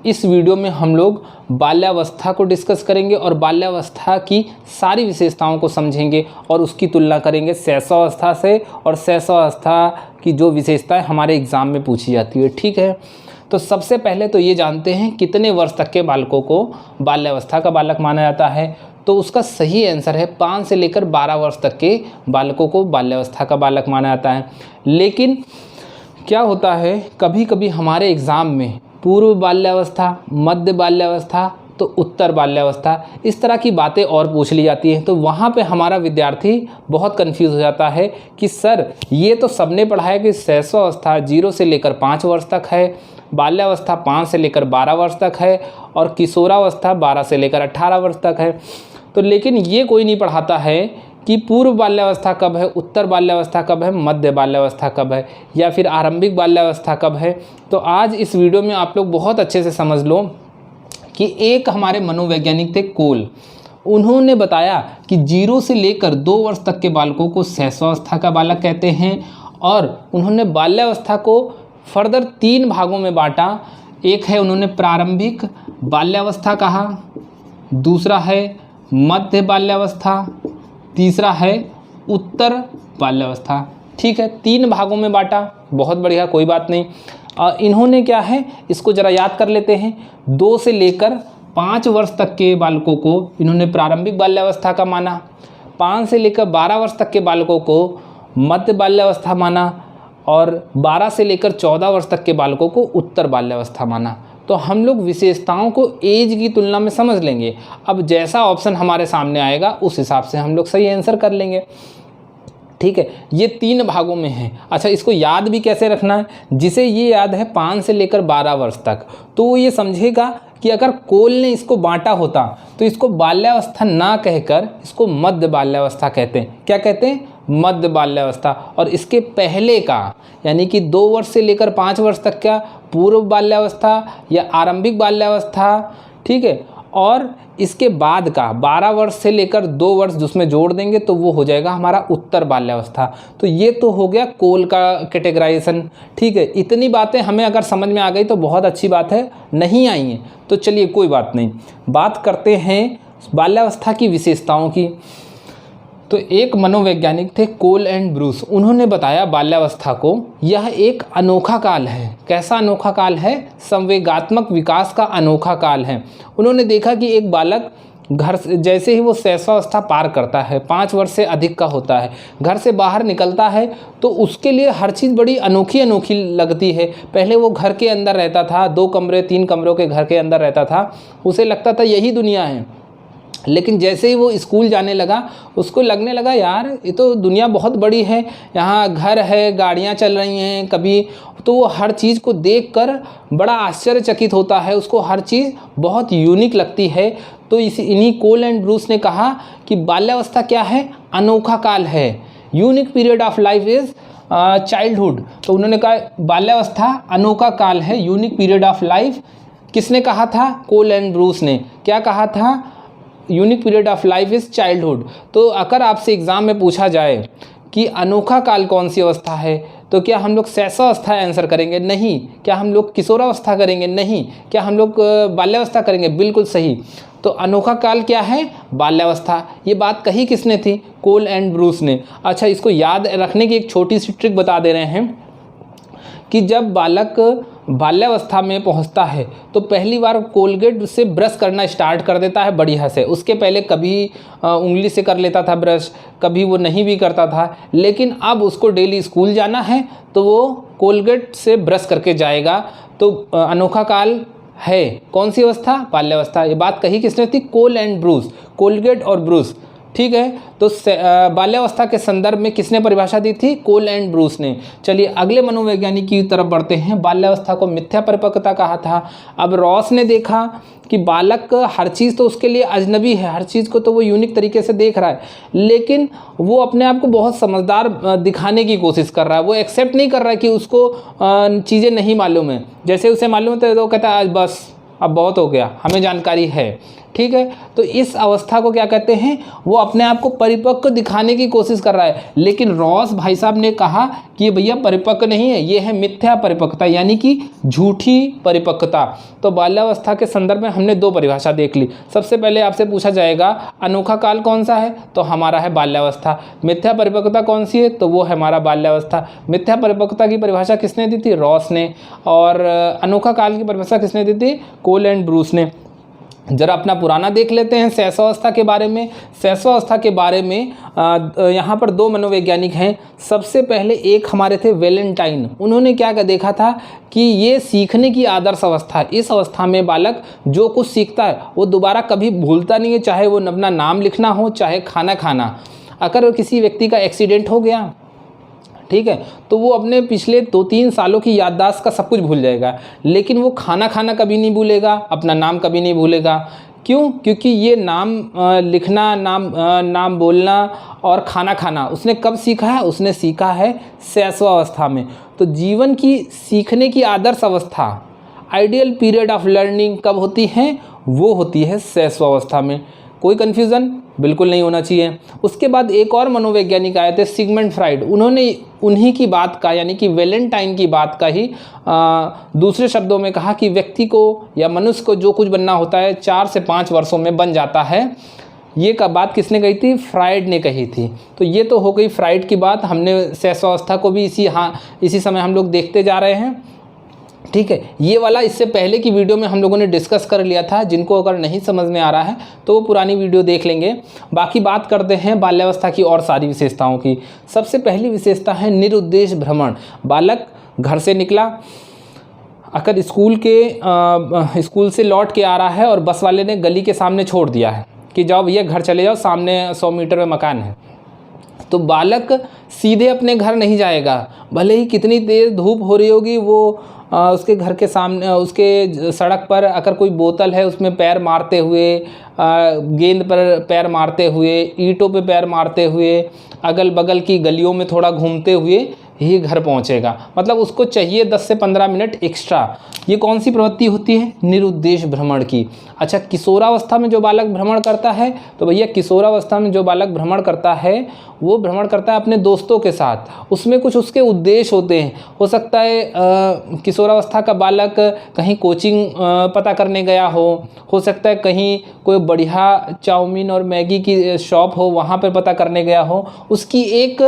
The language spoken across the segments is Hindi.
इस वीडियो में हम लोग बाल्यावस्था को डिस्कस करेंगे और बाल्यावस्था की सारी विशेषताओं को समझेंगे और उसकी तुलना करेंगे शैशवावस्था से, और शैशवावस्था की जो विशेषताएं हमारे एग्ज़ाम में पूछी जाती है। ठीक है, तो सबसे पहले तो ये जानते हैं कितने वर्ष तक के बालकों को बाल्यावस्था का बालक माना जाता है। तो उसका सही आंसर है 5 से लेकर 12 वर्ष तक के बालकों को बाल्यावस्था का बालक माना जाता है। लेकिन क्या होता है, कभी कभी हमारे एग्ज़ाम में पूर्व बाल्यावस्था, मध्य बाल्यावस्था, तो उत्तर बाल्यावस्था, इस तरह की बातें और पूछ ली जाती हैं। तो वहाँ पे हमारा विद्यार्थी बहुत कंफ्यूज हो जाता है कि सर ये तो सबने पढ़ा है कि शैशवावस्था 0 से लेकर 5 वर्ष तक है, बाल्यावस्था 5 से लेकर 12 वर्ष तक है और किशोरावस्था 12 से लेकर 18 वर्ष तक है। तो लेकिन ये कोई नहीं पढ़ाता है कि पूर्व बाल्यावस्था कब है, उत्तर बाल्यावस्था कब है, मध्य बाल्यावस्था कब है, या फिर आरंभिक बाल्यावस्था कब है। तो आज इस वीडियो में आप लोग बहुत अच्छे से समझ लो कि एक हमारे मनोवैज्ञानिक थे कोल, उन्होंने बताया कि 0 से लेकर 2 वर्ष तक के बालकों को शैशवावस्था का बालक कहते हैं। और उन्होंने बाल्यावस्था को फर्दर 3 भागों में बांटा। एक है उन्होंने प्रारंभिक बाल्यावस्था कहा, दूसरा है मध्य बाल्यावस्था, तीसरा है उत्तर बाल्यावस्था। ठीक है, 3 भागों में बांटा, बहुत बढ़िया, कोई बात नहीं। इन्होंने क्या है, इसको ज़रा याद कर लेते हैं। 2 से लेकर 5 वर्ष तक के बालकों को इन्होंने प्रारंभिक बाल्यावस्था का माना, 5 से लेकर 12 वर्ष तक के बालकों को मध्य बाल्यावस्था माना, और 12 से लेकर 14 वर्ष तक के बालकों को उत्तर बाल्यावस्था माना। तो हम लोग विशेषताओं को एज की तुलना में समझ लेंगे। अब जैसा ऑप्शन हमारे सामने आएगा उस हिसाब से हम लोग सही आंसर कर लेंगे। ठीक है, ये 3 भागों में है। अच्छा, इसको याद भी कैसे रखना है, जिसे ये याद है 5 से लेकर 12 वर्ष तक, तो वो ये समझेगा कि अगर कोल ने इसको बांटा होता तो इसको बाल्यावस्था ना कहकर इसको मध्य बाल्यावस्था कहते हैं। क्या कहते हैं? मध्य बाल्यावस्था। और इसके पहले का यानी कि 2 वर्ष से लेकर 5 वर्ष तक का पूर्व बाल्यावस्था या आरंभिक बाल्यावस्था। ठीक है, और इसके बाद का 12 वर्ष से लेकर 2 वर्ष जिसमें जोड़ देंगे तो वो हो जाएगा हमारा उत्तर बाल्यावस्था। तो ये तो हो गया कोल का कैटेगराइजेशन। ठीक है, इतनी बातें हमें अगर समझ में आ गई तो बहुत अच्छी बात है, नहीं आई हैं तो चलिए कोई बात नहीं, बात करते हैं बाल्यावस्था की विशेषताओं की। तो एक मनोवैज्ञानिक थे कोल एंड ब्रूस, उन्होंने बताया बाल्यावस्था को यह एक अनोखा काल है। कैसा अनोखा काल है? संवेगात्मक विकास का अनोखा काल है। उन्होंने देखा कि एक बालक घर से जैसे ही वो शैशवावस्था पार करता है, 5 वर्ष से अधिक का होता है, घर से बाहर निकलता है तो उसके लिए हर चीज़ बड़ी अनोखी अनोखी लगती है। पहले वो घर के अंदर रहता था, 2 कमरे 3 कमरों के घर के अंदर रहता था, उसे लगता था यही दुनिया है। लेकिन जैसे ही वो स्कूल जाने लगा उसको लगने लगा यार ये तो दुनिया बहुत बड़ी है, यहाँ घर है, गाड़ियाँ चल रही हैं कभी, तो वो हर चीज़ को देखकर बड़ा आश्चर्यचकित होता है, उसको हर चीज़ बहुत यूनिक लगती है। तो इन्हीं कोल एंड ब्रूस ने कहा कि बाल्यावस्था क्या है? अनोखा काल है। Unique period of life is childhood. तो उन्होंने कहा बाल्यावस्था अनोखा काल है, यूनिक पीरियड ऑफ लाइफ। किसने कहा था? कोल एंड ब्रूस ने। क्या कहा था? Unique period of life is childhood. तो अगर आपसे एग्ज़ाम में पूछा जाए कि अनोखा काल कौन सी अवस्था है, तो क्या हम लोग शैशवावस्था आंसर करेंगे? नहीं। क्या हम लोग किशोरावस्था करेंगे? नहीं। क्या हम लोग बाल्यावस्था करेंगे? बिल्कुल सही। तो अनोखा काल क्या है? बाल्यावस्था। ये बात कही किसने थी? कोल एंड ब्रूस ने। अच्छा, इसको याद रखने की एक छोटी सी ट्रिक बता दे रहे हैं कि जब बालक बाल्यावस्था में पहुंचता है तो पहली बार कोलगेट से ब्रश करना स्टार्ट कर देता है बढ़िया से। उसके पहले कभी उंगली से कर लेता था ब्रश, कभी वो नहीं भी करता था, लेकिन अब उसको डेली स्कूल जाना है तो वो कोलगेट से ब्रश करके जाएगा। तो अनोखा काल है कौन सी अवस्था? बाल्यावस्था। ये बात कही किसने थी? कोल एंड ब्रूस, कोलगेट और ब्रूस। ठीक है, तो बाल्यावस्था के संदर्भ में किसने परिभाषा दी थी? कोल एंड ब्रूस ने। चलिए अगले मनोवैज्ञानिक की तरफ बढ़ते हैं। बाल्यावस्था को मिथ्या परिपक्वता कहा था। अब रॉस ने देखा कि बालक हर चीज़ तो उसके लिए अजनबी है, हर चीज़ को तो वो यूनिक तरीके से देख रहा है, लेकिन वो अपने आप को बहुत समझदार दिखाने की कोशिश कर रहा है। वो एक्सेप्ट नहीं कर रहा है कि उसको चीज़ें नहीं मालूम है। जैसे उसे मालूम है तो कहता है आज बस अब बहुत हो गया, हमें जानकारी है। ठीक है। तो इस अवस्था को क्या कहते हैं, वो अपने आप को परिपक्व दिखाने की कोशिश कर रहा है, लेकिन रॉस भाई साहब ने कहा कि भैया परिपक्व नहीं है, ये है मिथ्या परिपक्वता, यानी कि झूठी परिपक्वता। तो बाल्यावस्था के संदर्भ में हमने दो परिभाषा देख ली। सबसे पहले आपसे पूछा जाएगा अनोखा काल कौन सा है, तो हमारा है बाल्यावस्था। मिथ्या परिपक्वता कौन सी है, तो वो है हमारा बाल्यावस्था। मिथ्या परिपक्वता की परिभाषा किसने दी थी, रॉस ने, और अनोखा काल की परिभाषा किसने दी थी, कोल एंड ब्रूस ने। जरा अपना पुराना देख लेते हैं शैशवावस्था के बारे में। शैशवावस्था के बारे में यहाँ पर दो मनोवैज्ञानिक हैं। सबसे पहले एक हमारे थे वैलेंटाइन। उन्होंने क्या देखा था कि ये सीखने की आदर्श अवस्था है। इस अवस्था में बालक जो कुछ सीखता है वो दोबारा कभी भूलता नहीं है, चाहे वो अपना नाम लिखना हो, चाहे खाना खाना। अगर किसी व्यक्ति का एक्सीडेंट हो गया, ठीक है, तो वो अपने पिछले 2-3 सालों की याददाश्त का सब कुछ भूल जाएगा, लेकिन वो खाना खाना कभी नहीं भूलेगा, अपना नाम कभी नहीं भूलेगा। क्यों? क्योंकि ये नाम लिखना, नाम बोलना और खाना खाना उसने कब सीखा है, उसने सीखा है शैशवावस्था में। तो जीवन की सीखने की आदर्श अवस्था, आइडियल पीरियड ऑफ लर्निंग कब होती है, वो होती है शैशवावस्था में। कोई कन्फ्यूज़न बिल्कुल नहीं होना चाहिए। उसके बाद एक और मनोवैज्ञानिक आए थे, सिगमंड फ्राइड। उन्होंने उन्हीं की बात का, यानी कि वैलेंटाइन की बात का ही दूसरे शब्दों में कहा कि व्यक्ति को या मनुष्य को जो कुछ बनना होता है 4 से 5 वर्षों में बन जाता है। ये का बात किसने कही थी, फ्राइड ने कही थी। तो ये तो हो गई फ्राइड की बात। हमने शैशवावस्था को भी इसी समय हम लोग देखते जा रहे हैं, ठीक है। ये वाला इससे पहले की वीडियो में हम लोगों ने डिस्कस कर लिया था। जिनको अगर नहीं समझ में आ रहा है तो वो पुरानी वीडियो देख लेंगे। बाकी बात करते हैं बाल्यावस्था की और सारी विशेषताओं की। सबसे पहली विशेषता है निरुद्देश्य भ्रमण। बालक घर से निकला, अगर स्कूल से लौट के आ रहा है और बस वाले ने गली के सामने छोड़ दिया है कि जाओ भैया घर चले जाओ, सामने 100 मीटर में मकान है, तो बालक सीधे अपने घर नहीं जाएगा। भले ही कितनी तेज़ धूप हो रही होगी, वो उसके घर के सामने, उसके सड़क पर अगर कोई बोतल है उसमें पैर मारते हुए, गेंद पर पैर मारते हुए, ईंटों पे पैर मारते हुए, अगल बगल की गलियों में थोड़ा घूमते हुए ही घर पहुंचेगा। मतलब उसको चाहिए 10 से 15 मिनट एक्स्ट्रा। ये कौन सी प्रवृत्ति होती है, निरुद्देश्य भ्रमण की। अच्छा, किशोरावस्था में जो बालक भ्रमण करता है, तो भैया किशोरावस्था में जो बालक भ्रमण करता है वो भ्रमण करता है अपने दोस्तों के साथ। उसमें कुछ उसके उद्देश्य होते हैं। हो सकता है किशोरावस्था का बालक कहीं कोचिंग पता करने गया हो सकता है कहीं कोई बढ़िया चाउमीन और मैगी की शॉप हो, वहाँ पर पता करने गया हो, उसकी एक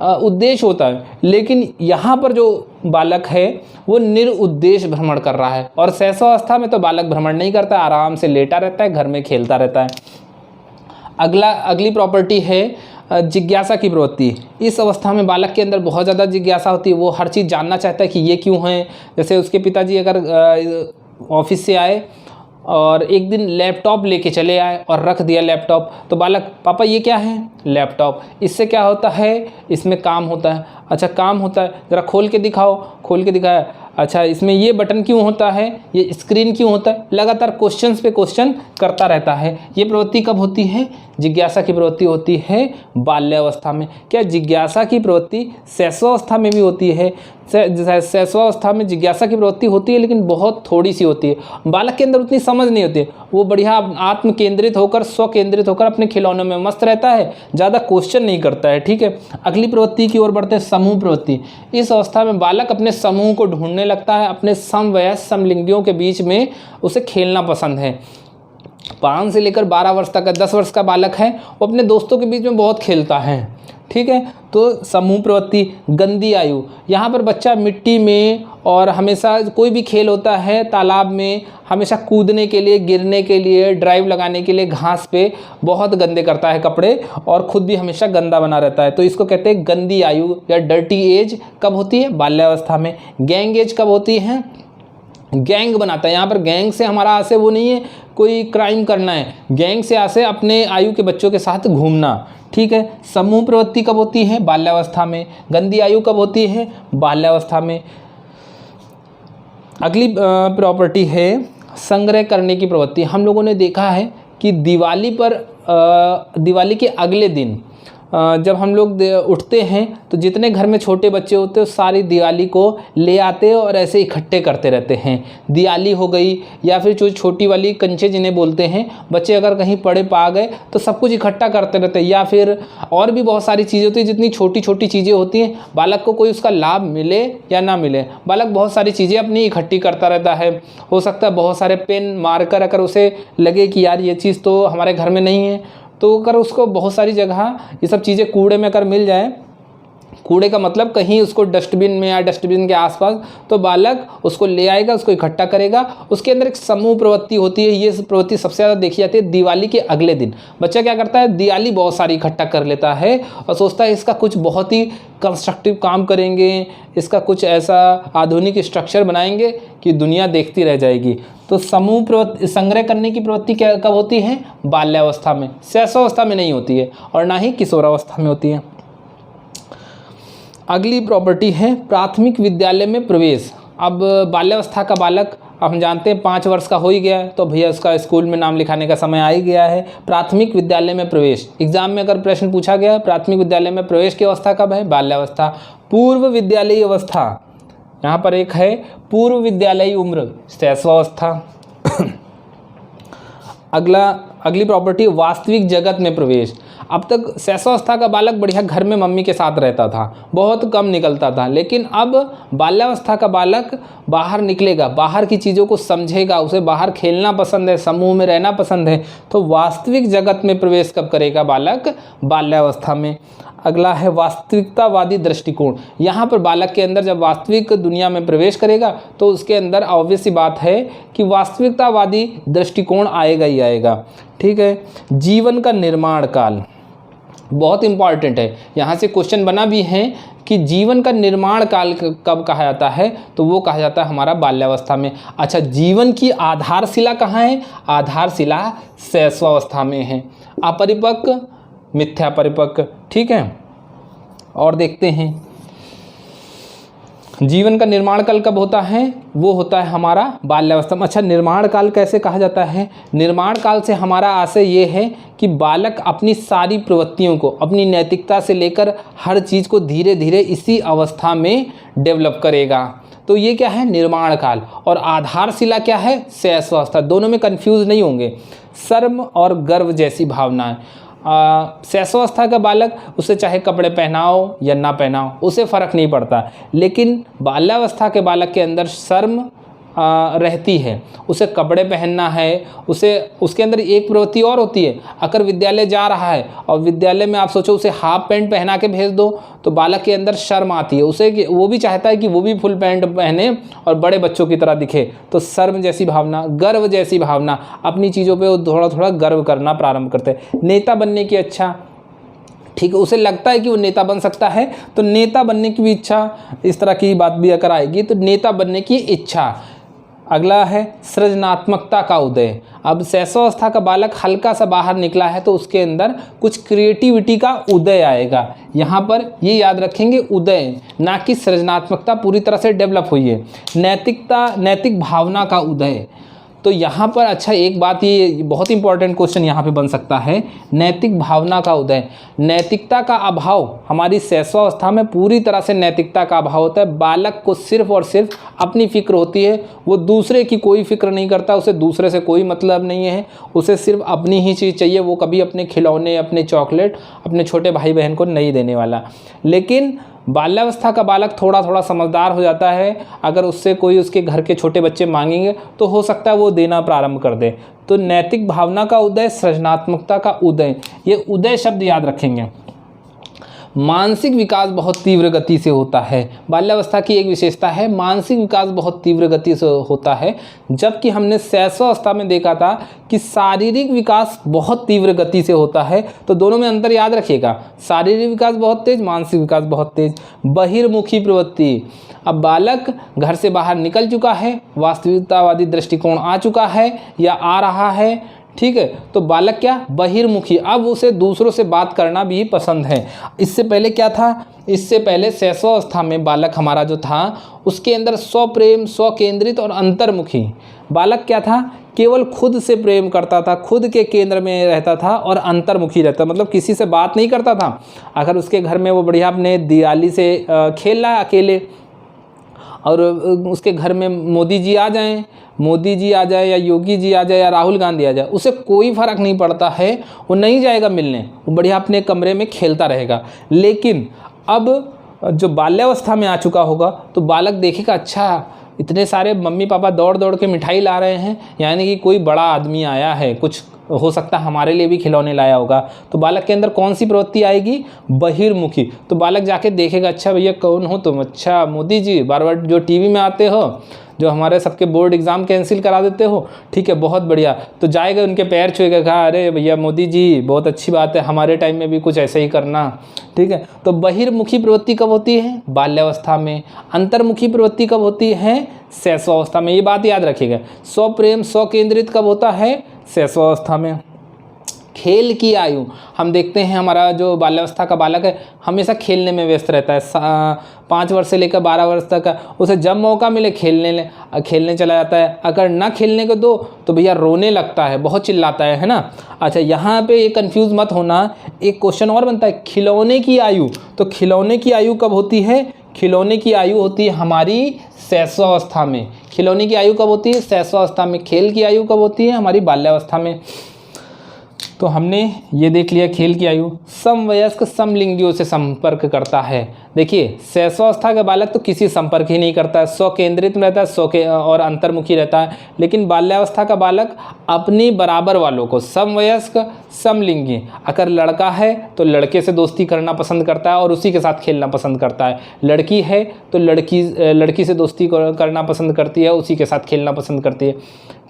उद्देश्य होता है। लेकिन यहाँ पर जो बालक है वो निरुद्देश्य भ्रमण कर रहा है। और शैशवावस्था में तो बालक भ्रमण नहीं करता, आराम से लेटा रहता है, घर में खेलता रहता है। अगली प्रॉपर्टी है जिज्ञासा की प्रवृत्ति। इस अवस्था में बालक के अंदर बहुत ज़्यादा जिज्ञासा होती है। वो हर चीज़ जानना चाहता है कि ये क्यों है। जैसे उसके पिताजी अगर ऑफिस से आए और एक दिन लैपटॉप लेके चले आए और रख दिया लैपटॉप, तो बालक, पापा ये क्या है, लैपटॉप, इससे क्या होता है, इसमें काम होता है। अच्छा, काम होता है, ज़रा खोल के दिखाओ, खोल के दिखाया, अच्छा इसमें ये बटन क्यों होता है, ये स्क्रीन क्यों होता है। लगातार क्वेश्चंस पे क्वेश्चन करता रहता है। ये प्रवृत्ति कब होती है, जिज्ञासा की प्रवृत्ति होती है बाल्यावस्था में। क्या जिज्ञासा की प्रवृत्ति शैशवावस्था में भी होती है? शैशवावस्था में जिज्ञासा की प्रवृत्ति होती है, लेकिन बहुत थोड़ी सी होती है। बालक के अंदर उतनी समझ नहीं होती है। वो बढ़िया आत्म केंद्रित होकर, स्व केंद्रित होकर अपने खिलौनों में मस्त रहता है, ज़्यादा क्वेश्चन नहीं करता है, ठीक है। अगली प्रवृत्ति की ओर बढ़ते हैं, समूह प्रवृत्ति। इस अवस्था में बालक अपने समूह को ढूंढने लगता है। अपने समवयस्क समलिंगियों के बीच में उसे खेलना पसंद है। 5 से लेकर 12 वर्ष तक का, 10 वर्ष का बालक है, वो अपने दोस्तों के बीच में बहुत खेलता है, ठीक है। तो समूह प्रवृत्ति। गंदी आयु, यहाँ पर बच्चा मिट्टी में और हमेशा कोई भी खेल होता है तालाब में, हमेशा कूदने के लिए, गिरने के लिए, ड्राइव लगाने के लिए घास पे बहुत गंदे करता है कपड़े, और खुद भी हमेशा गंदा बना रहता है। तो इसको कहते हैं गंदी आयु या डर्टी एज। कब होती है, बाल्यावस्था में। गैंग एज कब होती है, गैंग बनाता है। यहाँ पर गैंग से हमारा आशय वो नहीं है कोई क्राइम करना है, गैंग से आशय अपने आयु के बच्चों के साथ घूमना, ठीक है। समूह प्रवृत्ति कब होती है, बाल्यावस्था में। गंदी आयु कब होती है, बाल्यावस्था में। अगली प्रॉपर्टी है संग्रह करने की प्रवृत्ति। हम लोगों ने देखा है कि दिवाली के अगले दिन जब हम लोग उठते हैं तो जितने घर में छोटे बच्चे होते हैं सारी दिवाली को ले आते हैं और ऐसे इकट्ठे करते रहते हैं। दिवाली हो गई या फिर जो छोटी वाली कंचे जिन्हें बोलते हैं, बच्चे अगर कहीं पड़े पा गए तो सब कुछ इकट्ठा करते रहते हैं। या फिर और भी बहुत सारी चीज़ें होती हैं, जितनी छोटी छोटी चीज़ें होती हैं, बालक को कोई उसका लाभ मिले या ना मिले, बालक बहुत सारी चीज़ें अपनी इकट्ठी करता रहता है। हो सकता है बहुत सारे पेन मार्कर अगर उसे लगे कि यार ये चीज़ तो हमारे घर में नहीं है, तो अगर उसको बहुत सारी जगह ये सब चीज़ें कूड़े में अगर मिल जाए, कूड़े का मतलब कहीं उसको डस्टबिन में या डस्टबिन के आसपास, तो बालक उसको ले आएगा, उसको इकट्ठा करेगा। उसके अंदर एक समूह प्रवृत्ति होती है। ये प्रवृत्ति सबसे ज़्यादा देखी जाती है दिवाली के अगले दिन। बच्चा क्या करता है, दिवाली बहुत सारी इकट्ठा कर लेता है और सोचता है इसका कुछ बहुत ही कंस्ट्रक्टिव काम करेंगे, इसका कुछ ऐसा आधुनिक स्ट्रक्चर बनाएंगे कि दुनिया देखती रह जाएगी। तो समूह प्रवृत्ति, संग्रह करने की प्रवृत्ति क्या कब होती है, बाल्यावस्था में। शैशवावस्था में नहीं होती है और ना ही किशोरावस्था में होती है। अगली प्रॉपर्टी है प्राथमिक विद्यालय में प्रवेश। अब बाल्यावस्था का बालक, अब हम जानते हैं 5 वर्ष का हो ही गया है, तो भैया उसका स्कूल में नाम लिखाने का समय आ ही गया है। प्राथमिक विद्यालय में प्रवेश, एग्जाम में अगर प्रश्न पूछा गया है प्राथमिक विद्यालय में प्रवेश की अवस्था कब है, बाल्यावस्था। पूर्व विद्यालयी अवस्था, यहाँ पर एक है पूर्व विद्यालयी उम्र, शैशवावस्था। अगली प्रॉपर्टी वास्तविक जगत में प्रवेश। अब तक शैशवावस्था का बालक बढ़िया घर में मम्मी के साथ रहता था, बहुत कम निकलता था, लेकिन अब बाल्यावस्था का बालक बाहर निकलेगा, बाहर की चीज़ों को समझेगा, उसे बाहर खेलना पसंद है, समूह में रहना पसंद है। तो वास्तविक जगत में प्रवेश कब करेगा बालक, बाल्यावस्था में। अगला है वास्तविकतावादी दृष्टिकोण। यहाँ पर बालक के अंदर जब वास्तविक दुनिया में प्रवेश करेगा तो उसके अंदर ऑब्वियस सी बात है कि वास्तविकतावादी दृष्टिकोण आएगा ही आएगा। ठीक है। जीवन का निर्माण काल बहुत इंपॉर्टेंट है, यहाँ से क्वेश्चन बना भी है कि जीवन का निर्माण काल कब कहा जाता है, तो वो कहा जाता है हमारा बाल्यावस्था में। अच्छा, जीवन की आधारशिला कहाँ है, आधारशिला शैशवावस्था में है। अपरिपक्व, मिथ्या परिपक्व। ठीक है। और देखते हैं जीवन का निर्माण काल कब होता है, वो होता है हमारा बाल्यावस्था में। अच्छा, निर्माण काल कैसे कहा जाता है, निर्माण काल से हमारा आशय ये है कि बालक अपनी सारी प्रवृत्तियों को, अपनी नैतिकता से लेकर हर चीज़ को धीरे धीरे इसी अवस्था में डेवलप करेगा। तो ये क्या है, निर्माण काल। और आधारशिला क्या है, शैशवावस्था। दोनों में कंफ्यूज नहीं होंगे। शर्म और गर्व जैसी भावनाएं। शैशवावस्था का बालक, उसे चाहे कपड़े पहनाओ या ना पहनाओ उसे फ़र्क नहीं पड़ता, लेकिन बाल्यावस्था के बालक के अंदर शर्म रहती है, उसे कपड़े पहनना है, उसे उसके अंदर एक प्रवृत्ति और होती है। अगर विद्यालय जा रहा है और विद्यालय में आप सोचो उसे हाफ पैंट पहना के भेज दो तो बालक के अंदर शर्म आती है, उसे वो भी चाहता है कि वो भी फुल पैंट पहने और बड़े बच्चों की तरह दिखे। तो शर्म जैसी भावना, गर्व जैसी भावना, अपनी चीज़ों पे वो थोड़ा थोड़ा गर्व करना प्रारंभ करते हैं। नेता बनने की इच्छा, ठीक है, उसे लगता है कि वो नेता बन सकता है, तो नेता बनने की भी इच्छा, इस तरह की बात भी अगर आएगी तो नेता बनने की इच्छा। अगला है सृजनात्मकता का उदय। अब शैशवावस्था का बालक हल्का सा बाहर निकला है तो उसके अंदर कुछ क्रिएटिविटी का उदय आएगा। यहाँ पर ये याद रखेंगे, उदय, ना कि सृजनात्मकता पूरी तरह से डेवलप हुई है। नैतिक भावना का उदय। तो यहाँ पर अच्छा एक बात, ये बहुत इंपॉर्टेंट क्वेश्चन यहाँ पे बन सकता है, नैतिक भावना का उदय। नैतिकता का अभाव, हमारी शैशवावस्था में पूरी तरह से नैतिकता का अभाव होता है। बालक को सिर्फ और सिर्फ अपनी फिक्र होती है, वो दूसरे की कोई फिक्र नहीं करता, उसे दूसरे से कोई मतलब नहीं है, उसे सिर्फ अपनी ही चीज़ चाहिए। वो कभी अपने खिलौने, अपने चॉकलेट अपने छोटे भाई बहन को नहीं देने वाला। लेकिन बाल्यावस्था का बालक थोड़ा थोड़ा समझदार हो जाता है, अगर उससे कोई उसके घर के छोटे बच्चे मांगेंगे तो हो सकता है वो देना प्रारंभ कर दे। तो नैतिक भावना का उदय, सृजनात्मकता का उदय, ये उदय शब्द याद रखेंगे। मानसिक विकास बहुत तीव्र गति से होता है। बाल्यावस्था की एक विशेषता है, मानसिक विकास बहुत तीव्र गति से होता है, जबकि हमने शैशवावस्था में देखा था कि शारीरिक विकास बहुत तीव्र गति से होता है। तो दोनों में अंतर याद रखिएगा, शारीरिक विकास बहुत तेज, मानसिक विकास बहुत तेज। बहिर्मुखी प्रवृत्ति, अब बालक घर से बाहर निकल चुका है, वास्तविकतावादी दृष्टिकोण आ चुका है या आ रहा है, ठीक है। तो बालक क्या, बहिर्मुखी, अब उसे दूसरों से बात करना भी पसंद है। इससे पहले क्या था, इससे पहले शैशवावस्था में बालक हमारा जो था उसके अंदर स्वप्रेम, स्वकेंद्रित और अंतर्मुखी। बालक क्या था, केवल खुद से प्रेम करता था, खुद के केंद्र में रहता था और अंतर्मुखी रहता, मतलब किसी से बात नहीं करता था। अगर उसके घर में वो बढ़िया अपने दिवाली से खेल रहा है अकेले, और उसके घर में मोदी जी आ जाए या योगी जी आ जाए या राहुल गांधी आ जाए, उसे कोई फ़र्क नहीं पड़ता है, वो नहीं जाएगा मिलने, वो बढ़िया अपने कमरे में खेलता रहेगा। लेकिन अब जो बाल्यावस्था में आ चुका होगा तो बालक देखेगा, अच्छा इतने सारे मम्मी पापा दौड़ दौड़ के मिठाई ला रहे हैं, यानी कि कोई बड़ा आदमी आया है, कुछ हो सकता है हमारे लिए भी खिलौने लाया होगा। तो बालक के अंदर कौन सी प्रवृत्ति आएगी, बहिर्मुखी। तो बालक जाके देखेगा, अच्छा भैया कौन हो तुम, अच्छा मोदी जी, बार बार जो टीवी में आते हो, जो हमारे सबके बोर्ड एग्ज़ाम कैंसिल करा देते हो, ठीक है बहुत बढ़िया। तो जाएगा उनके पैर छुएगा, कहा अरे भैया मोदी जी बहुत अच्छी बात है, हमारे टाइम में भी कुछ ऐसे ही करना, ठीक है। तो बहिर्मुखी प्रवृत्ति कब होती है, बाल्यावस्था में। अंतर्मुखी प्रवृत्ति कब होती है, शैशवावस्था में। ये बात याद रखिएगा। स्वप्रेम, स्वकेंद्रित कब होता है, शैशवावस्था में। खेल की आयु, हम देखते हैं हमारा जो बाल्यावस्था का बालक है हमेशा खेलने में व्यस्त रहता है। 5 वर्ष से लेकर 12 वर्ष तक उसे जब मौका मिले खेलने चला जाता है। अगर ना खेलने को दो तो भैया रोने लगता है, बहुत चिल्लाता है ना। अच्छा, यहाँ पे ये कंफ्यूज मत होना, एक क्वेश्चन और बनता है, खिलौने की आयु। तो खिलौने की आयु कब होती है, खिलौने की आयु होती है हमारी शैशवावस्था में। खिलौने की आयु कब होती है, शैशवावस्था में। खेल की आयु कब होती है, हमारी बाल्यावस्था में। तो हमने ये देख लिया खेल की आयु। समवयस्क समलिंगियों से संपर्क करता है। देखिए शैशवावस्था का बालक तो किसी संपर्क ही नहीं करता है, स्वकेंद्रित में रहता है, और अंतर्मुखी रहता है। लेकिन बाल्यावस्था का बालक अपनी बराबर वालों को, समवयस्क समलिंगी, अगर लड़का है तो लड़के से दोस्ती करना पसंद करता है और उसी के साथ खेलना पसंद करता है। लड़की है तो लड़की से दोस्ती करना पसंद करती है, उसी के साथ खेलना पसंद करती है,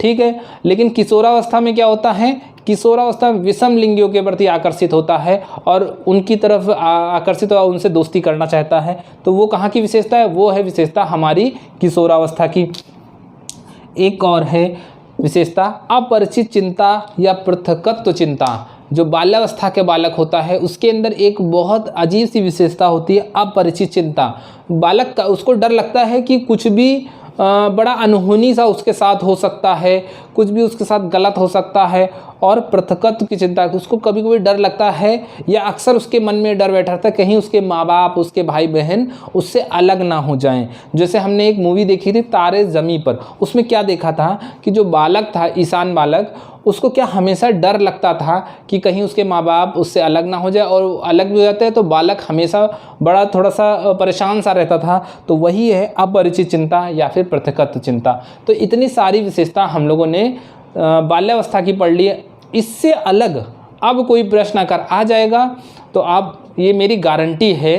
ठीक है। लेकिन किशोरावस्था में क्या होता है, किशोरावस्था में विषम लिंगियों के प्रति आकर्षित होता है और उनकी तरफ आकर्षित और उनसे दोस्ती करना चाहता है। तो वो कहाँ की विशेषता है, वो है विशेषता हमारी किशोरावस्था की। एक और है विशेषता अपरिचित चिंता या पृथकत्व चिंता। जो बाल्यावस्था के बालक होता है उसके अंदर एक बहुत अजीब सी विशेषता होती है, अपरिचित चिंता। बालक का उसको डर लगता है कि कुछ भी बड़ा अनहोनी सा उसके साथ हो सकता है, कुछ भी उसके साथ गलत हो सकता है। और पृथकत्व की चिंता, उसको कभी कभी डर लगता है या अक्सर उसके मन में डर बैठा रहता है कहीं उसके माँ बाप, उसके भाई बहन उससे अलग ना हो जाएं। जैसे हमने एक मूवी देखी थी तारे ज़मीं पर, उसमें क्या देखा था कि जो बालक था, ईशान बालक, उसको क्या हमेशा डर लगता था कि कहीं उसके माँ बाप उससे अलग ना हो जाए, और अलग भी हो जाते हैं तो बालक हमेशा बड़ा थोड़ा सा परेशान सा रहता था। तो वही है अपरिचित चिंता या फिर पृथकत्व चिंता। तो इतनी सारी विशेषता हम लोगों ने बाल्यावस्था की पढ़ ली है। इससे अलग अब कोई प्रश्न अगर आ जाएगा तो आप, ये मेरी गारंटी है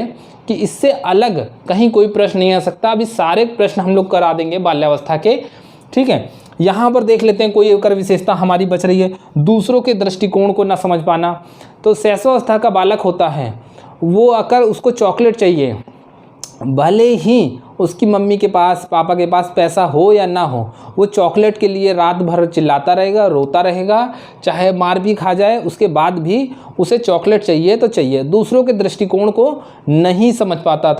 कि इससे अलग कहीं कोई प्रश्न नहीं आ सकता। अभी सारे प्रश्न हम लोग करा देंगे बाल्यावस्था के, ठीक है। यहाँ पर देख लेते हैं कोई एक विशेषता हमारी बच रही है, दूसरों के दृष्टिकोण को ना समझ पाना। तो शैशवावस्था का बालक होता है वो अगर उसको चॉकलेट चाहिए, भले ही उसकी मम्मी के पास, पापा के पास पैसा हो या ना हो, वो चॉकलेट के लिए रात भर चिल्लाता रहेगा, रोता रहेगा, चाहे मार भी खा जाए, उसके बाद भी उसे चॉकलेट चाहिए तो चाहिए। दूसरों के दृष्टिकोण को नहीं समझ पाता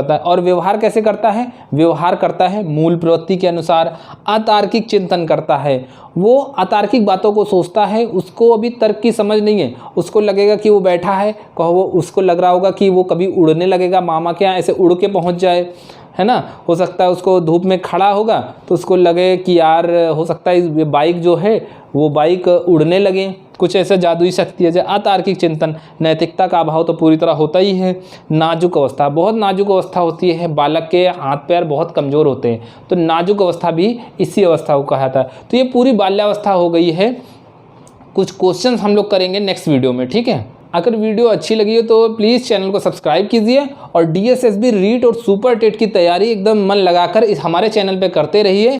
है। और व्यवहार कैसे करता है, व्यवहार करता है मूल प्रवृत्ति के अनुसार। अतार्किक चिंतन करता है, वो अतार्किक बातों को सोचता है, उसको अभी तर्क की समझ नहीं है। उसको लगेगा कि वो बैठा है, वो उसको लग रहा होगा कि वो कभी उड़ने लगेगा, मामा के यहाँ ऐसे उड़ के पहुँच जाए, है ना। हो सकता है उसको धूप में खड़ा होगा तो उसको लगे कि यार हो सकता है बाइक जो है वो बाइक उड़ने लगे, कुछ ऐसे जादुई शक्ति है। अतार्किक चिंतन, नैतिकता का अभाव तो पूरी तरह होता ही है। नाजुक अवस्था, बहुत नाजुक अवस्था होती है, बालक के हाथ पैर बहुत कमज़ोर होते हैं, तो नाजुक अवस्था भी इसी अवस्था को कहा जाता है। तो ये पूरी बाल्यावस्था हो गई है। कुछ क्वेश्चंस हम लोग करेंगे नेक्स्ट वीडियो में, ठीक है। अगर वीडियो अच्छी लगी हो तो प्लीज़ चैनल को सब्सक्राइब कीजिए और DSSB रीट और सुपर टेट की तैयारी एकदम मन लगाकर इस हमारे चैनल पे करते रहिए।